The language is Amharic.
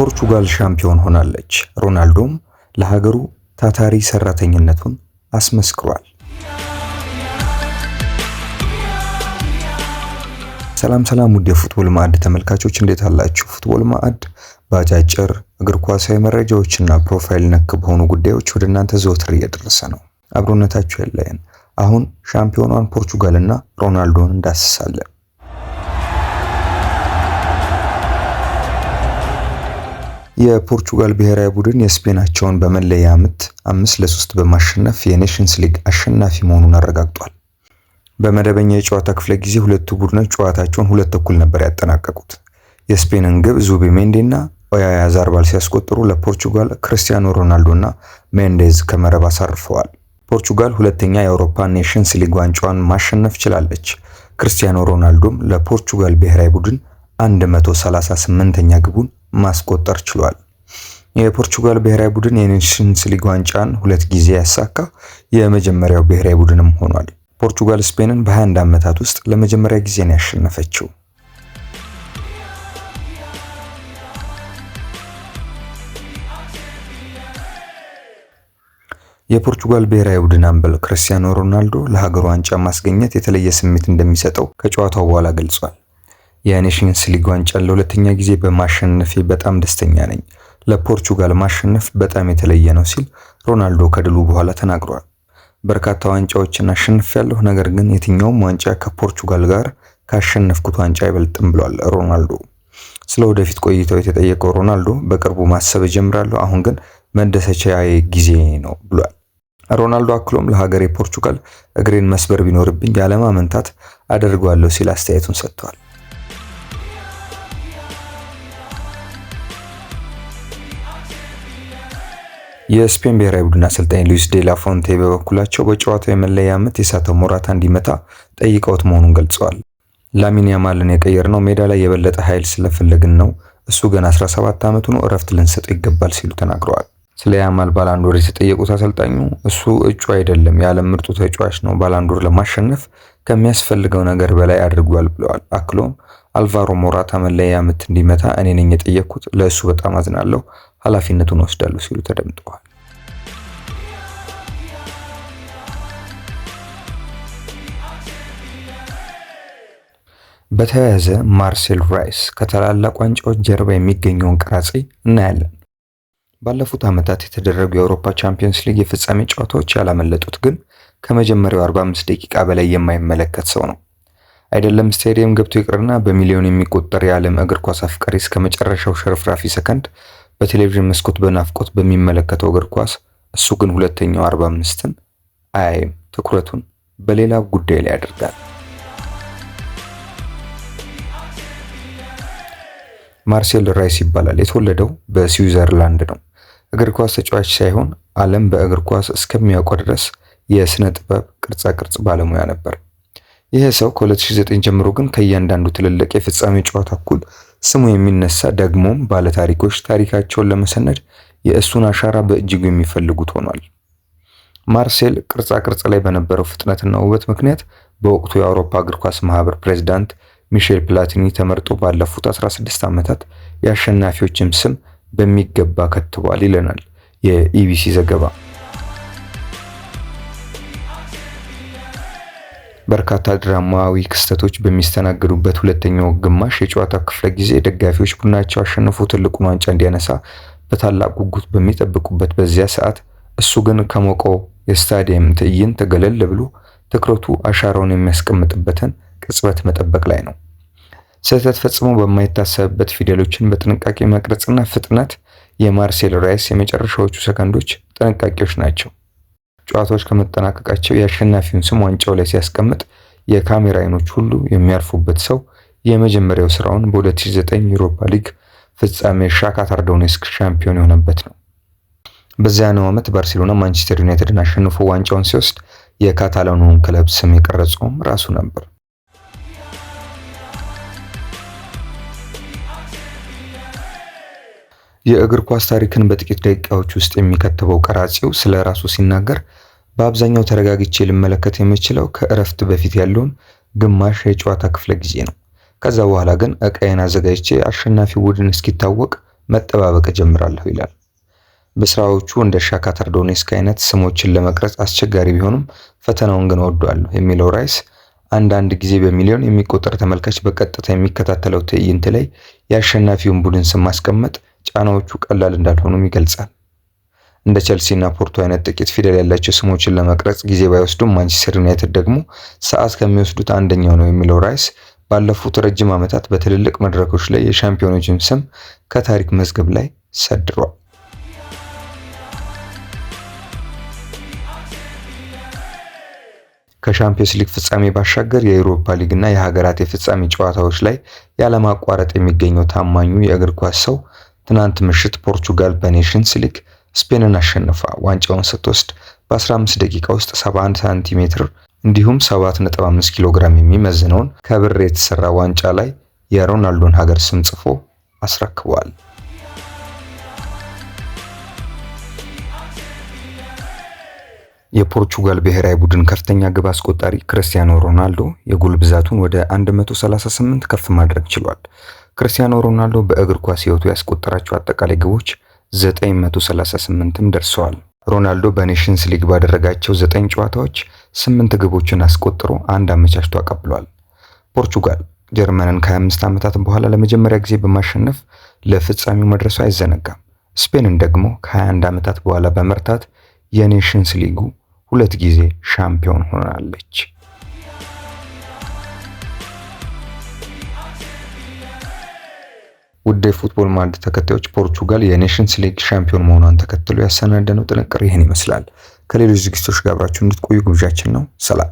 ፖርቹጋል ሻምፒዮን ሆናለች። ሮናልዶም ለሀገሩ ታታሪ ሰራተኝነቱን አስመስክሯል። ሰላም ውድ የፉትቦል ማዕድ ተመልካቾች እንዴት አላችሁ? ፉትቦል ማዕድ በአጫጭር እግር ኳሳዊ መረጃዎችና ፕሮፋይል ነክ በሆኑ ጉዳዮች ወደ እናንተ ዘወትር እየደረሰ ነው። አብሮነታችሁ ያለየን። አሁን ሻምፒዮኗን ፖርቹጋልና ሮናልዶን እንዳስሳለን። የፖርቹጋል ብሔራዊ ቡድን የስፔናቸውን በመለያ ምት 5-3 በማሸነፍ የኔሽንስ ሊግ አሸናፊ መሆኑን አረጋግጧል። በመደበኛ የጨዋታ ክፍለ ጊዜ ሁለቱ ቡድኖች ጨዋታቸውን 2-2 ነበር ያጠናቀቁት። የስፔንን ግብ ዙቢሜንዲና ኦያያ ዛርባል ሲያስቆጥሩ ለፖርቹጋል ክርስቲያኖ ሮናልዶና ሜንዴዝ ከመረብ አሳርፈዋል። ፖርቹጋል ሁለተኛ የአውሮፓ ኔሽንስ ሊግ ዋንጫዋን ማሸነፍ ችላለች። ክርስቲያኖ ሮናልዶም ለፖርቹጋል ብሔራዊ ቡድን 138ኛ ግቡን ማስቆጠር ችሏል። የፖርቹጋል ብሔራዊ ቡድን የኔሽንስ ሊግ ዋንጫን 2 ጊዜ ያሳካ የመጀመሪያው ብሔራዊ ቡድንም ሆኗል። ፖርቹጋል ስፔንን በ21 ዓመታት ውስጥ ለመጀመሪያ ጊዜ ነው ያሸነፈችው። የፖርቹጋል ብሔራዊ ቡድን አምበል ክርስቲያኖ ሮናልዶ ለሀገሩ ዋንጫ ማስገኘት የተለየ ስሜት እንደሚሰጠው ከጨዋታው በኋላ ገልጿል። የኔሽንስ ሊግ ዋንጫን ለሁለተኛ ጊዜ በማሸነፌ በጣም ደስተኛ ነኝ። ለፖርቹጋል ማሸነፍ በጣም የተለየ ነው ሲል ሮናልዶ ከድሉ በኋላ ተናግሯል። በርካታ ዋንጫዎችን አሸንፌያለሁ፣ ነገር ግን የትኛውም ዋንጫ ከፖርቹጋል ጋር ካሸነፍኩት ዋንጫ አይበልጥም ብሏል ሮናልዶ። ስለ ወደፊት ቆይታው የተጠየቀው ሮናልዶ በቅርቡ ማሰብ እጀምራለሁ፣ አሁን ግን መደሰቻዬ ጊዜ ነው ብሏል። ሮናልዶ አክሎም ለሀገሬ ፖርቹጋል እግሬን መስበር ቢኖርብኝ ያለማመንታት አደርገዋለሁ ሲል አስተያየቱን ሰጥቷል። የስፔን ብሔራዊ ቡድን አሰልጣኝ ሉዊስ ዴ ላ ፎንቴ በበኩላቸው በጨዋታው የመለያ ምት የሳተው ሞራታ እንዲመታ ጠይቀውት መሆኑን ገልጸዋል። ላሚን ያማልን የቀየርነው ሜዳ ላይ የበለጠ ኃይል ስለፈለግን ነው፣ እሱ ገና 17 ዓመቱ ነው፣ እረፍት ልንሰጠው ይገባል ሲሉ ተናግረዋል። ስለ ያማል ባላንዶር የተጠየቁት አሰልጣኙ እሱ እጩ አይደለም፣ የዓለም ምርጡ ተጫዋች ነው፣ ባላንዶር ለማሸነፍ ከሚያስፈልገው ነገር በላይ አድርጓል ብለዋል። አክሎም አልቫሮ ሞራታ መለያ ምት እንዲመታ እኔ ነኝ የጠየቅኩት፣ ለእሱ በጣም አዝናለሁ፣ ኃላፊነቱን ወስዳለሁ ሲሉ ተደምጠዋል። በተያያዘ ማርሴል ራይስ ከታላላቅ ዋንጫዎች ጀርባ የሚገኘውን ቀራጺ እናያለን። ባለፉት ዓመታት የተደረጉ የአውሮፓ ቻምፒየንስ ሊግ የፍጻሜ ጨዋታዎች ያላመለጡት ግን ከመጀመሪያው 45 ደቂቃ በላይ የማይመለከት ሰው ነው። አይደለም ስቴዲየም ገብቶ ይቅርና በሚሊዮን የሚቆጠር የዓለም እግር ኳስ አፍቃሪ እስከ መጨረሻው ሸርፍራፊ ሰከንድ በቴሌቪዥን መስኮት በናፍቆት በሚመለከተው እግር ኳስ እሱ ግን ሁለተኛው 45ን አያይም። ትኩረቱን በሌላ ጉዳይ ላይ ያደርጋል። ማርሴል ራይስ ይባላል። የተወለደው በስዊዘርላንድ ነው። እግር ኳስ ተጫዋች ሳይሆን ዓለም በእግር ኳስ እስከሚያውቀው ድረስ የስነ ጥበብ ቅርጻ ቅርጽ ባለሙያ ነበር። ይህ ሰው ከ2009 ጀምሮ ግን ከእያንዳንዱ ትልልቅ የፍጻሜ ጨዋታ እኩል ስሙ የሚነሳ ደግሞም ባለታሪኮች ታሪካቸውን ለመሰነድ የእሱን አሻራ በእጅጉ የሚፈልጉት ሆኗል። ማርሴል ቅርጻ ቅርጽ ላይ በነበረው ፍጥነትና ውበት ምክንያት በወቅቱ የአውሮፓ እግር ኳስ ማህበር ፕሬዝዳንት ሚሼል ፕላቲኒ ተመርጦ ባለፉት 16 ዓመታት የአሸናፊዎችም ስም በሚገባ ከትቧል ይለናል የኢቢሲ ዘገባ። በርካታ ድራማዊ ክስተቶች በሚስተናገዱበት ሁለተኛው ግማሽ የጨዋታ ክፍለ ጊዜ ደጋፊዎች ቡድናቸው አሸንፎ ትልቁን ዋንጫ እንዲያነሳ በታላቅ ጉጉት በሚጠብቁበት በዚያ ሰዓት እሱ ግን ከሞቀው የስታዲየም ትዕይንት ገለል ብሎ ትኩረቱ አሻራውን የሚያስቀምጥበትን ቅጽበት መጠበቅ ላይ ነው። ስህተት ፈጽሞ በማይታሰብበት ፊደሎችን በጥንቃቄ መቅረጽና ፍጥነት የማርሴል ራይስ የመጨረሻዎቹ ሰከንዶች ጥንቃቄዎች ናቸው። ጨዋታዎች ከመጠናቀቃቸው የአሸናፊውን ስም ዋንጫው ላይ ሲያስቀምጥ የካሜራ አይኖች ሁሉ የሚያርፉበት ሰው የመጀመሪያው ስራውን በ2009 ዩሮፓ ሊግ ፍጻሜ ሻክታር ዶኔስክ ሻምፒዮን የሆነበት ነው። በዚያው ዓመት ባርሴሎና ማንቸስተር ዩናይትድን አሸንፎ ዋንጫውን ሲወስድ የካታላኑን ክለብ ስም የቀረጸውም ራሱ ነበር። የእግር ኳስ ታሪክን በጥቂት ደቂቃዎች ውስጥ የሚከተበው ቀራጺው ስለ ራሱ ሲናገር በአብዛኛው ተረጋግቼ ልመለከት የምችለው ከእረፍት በፊት ያለውን ግማሽ የጨዋታ ክፍለ ጊዜ ነው። ከዛ በኋላ ግን እቃዬን አዘጋጅቼ አሸናፊ ቡድን እስኪታወቅ መጠባበቅ ጀምራለሁ ይላል። በስራዎቹ እንደ ሻካታር ዶኔስክ አይነት ስሞችን ለመቅረጽ አስቸጋሪ ቢሆንም ፈተናውን ግን እወደዋለሁ የሚለው ራይስ አንዳንድ ጊዜ በሚሊዮን የሚቆጠር ተመልካች በቀጥታ የሚከታተለው ትዕይንት ላይ የአሸናፊውን ቡድን ስም ማስቀመጥ ጫናዎቹ ቀላል እንዳልሆኑም ይገልጻል። እንደ ቼልሲ እና ፖርቶ አይነት ጥቂት ፊደል ያላቸው ስሞችን ለመቅረጽ ጊዜ ባይወስዱም ማንቸስተር ዩናይትድ ደግሞ ሰዓት ከሚወስዱት አንደኛው ነው የሚለው ራይስ ባለፉት ረጅም ዓመታት በትልልቅ መድረኮች ላይ የሻምፒዮኖችን ስም ከታሪክ መዝገብ ላይ ሰድሯል። ከሻምፒዮንስ ሊግ ፍጻሜ ባሻገር የዩሮፓ ሊግ እና የሀገራት የፍጻሜ ጨዋታዎች ላይ ያለማቋረጥ የሚገኘው ታማኙ የእግር ኳስ ሰው ትናንት ምሽት ፖርቹጋል በኔሽንስ ሊግ ስፔንን አሸንፋ ዋንጫውን ስትወስድ በ15 ደቂቃ ውስጥ 71 ሳንቲሜትር እንዲሁም 7.5 ኪሎ ግራም የሚመዝነውን ከብር የተሰራ ዋንጫ ላይ የሮናልዶን ሀገር ስም ጽፎ አስረክቧል። የፖርቹጋል ብሔራዊ ቡድን ከፍተኛ ግብ አስቆጣሪ ክርስቲያኖ ሮናልዶ የጎል ብዛቱን ወደ 138 ከፍ ማድረግ ችሏል። ክርስቲያኖ ሮናልዶ በእግር ኳስ ሕይወቱ ያስቆጠራቸው አጠቃላይ ግቦች 938ም ደርሰዋል። ሮናልዶ በኔሽንስ ሊግ ባደረጋቸው 9 ጨዋታዎች 8 ግቦችን አስቆጥሮ አንድ አመቻችቶ አቀብሏል። ፖርቹጋል ጀርመንን ከ25 ዓመታት በኋላ ለመጀመሪያ ጊዜ በማሸነፍ ለፍጻሜው መድረሱ አይዘነጋም። ስፔንን ደግሞ ከ21 ዓመታት በኋላ በመርታት የኔሽንስ ሊጉ 2 ጊዜ ሻምፒዮን ሆናለች። ውድ የፉትቦል ማዕድ ተከታዮች ፖርቹጋል የኔሽንስ ሊግ ሻምፒዮን መሆኗን ተከትሎ ያሰናደነው ጥንቅር ይህን ይመስላል። ከሌሎች ዝግጅቶች ጋር አብራችሁ እንድትቆዩ ግብዣችን ነው። ሰላም።